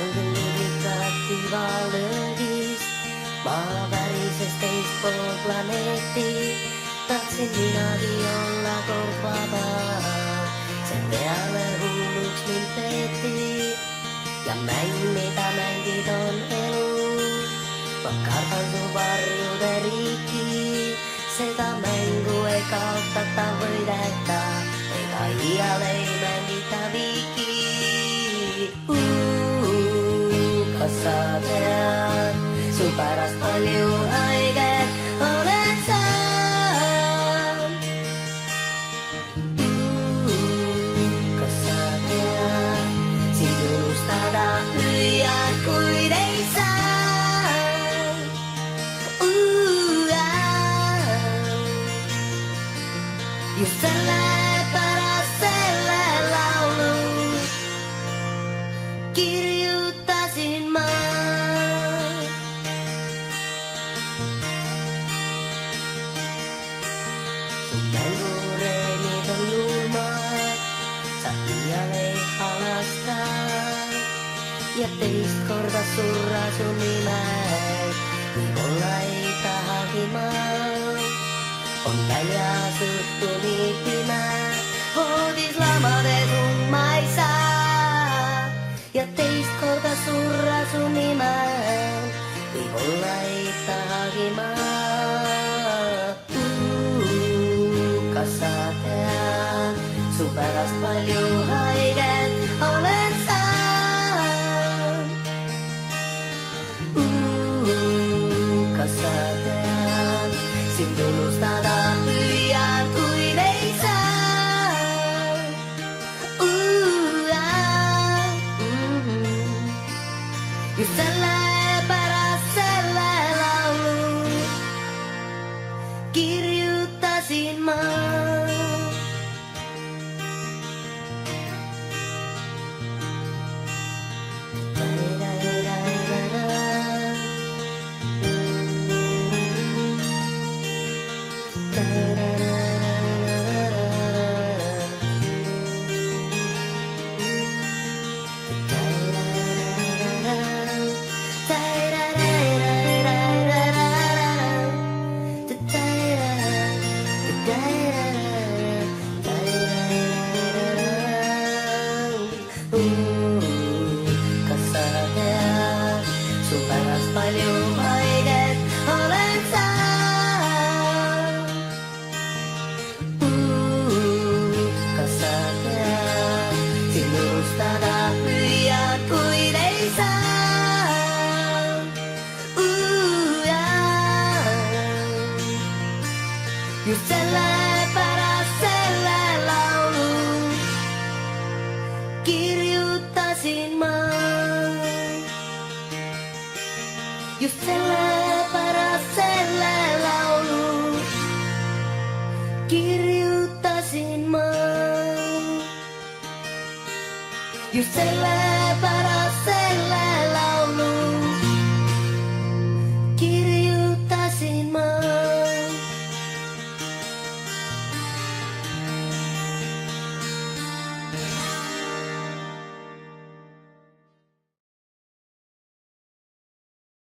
Langgenliikatti vallegis, maavärises teispool planeetti. Tahtsin minäkin olla korvaava, sen peale hulluks mind peetti. Ja mäng, mitä mängid on elu, ma kardan su varjude riiki. Seda mängu ei kaotata, võideta, ega iial ei mängita viiki. Kas sa tead, su pärast palju haiget oled sa? Kas sa tead, sind unustada püüad, kuid ei saa? Just sellepärast selle laulu kirjutasin ma. Su mängureeglid on julmad, sa iial ei halasta. Ja teist korda surra su nimel, võib-olla ei tahagi ma. On väljas õhtuni pime, voodis lamades ma ei saa. Ja teist korda surra su nimel, võib-olla ei tahagi ma. Kas sa tead, su pärast palju haiget olen sa? Kas sa tead, sind unustada püüad, kuid ei saa? Just sellepärast selle laulu kirjutasin ma. Kas sa tead, su pärast palju haiget olen sa? Kas sa tead, sind unustada püüad, kuid ei saa? Just sellepärast selle laulu kirjutasin ma. Just selle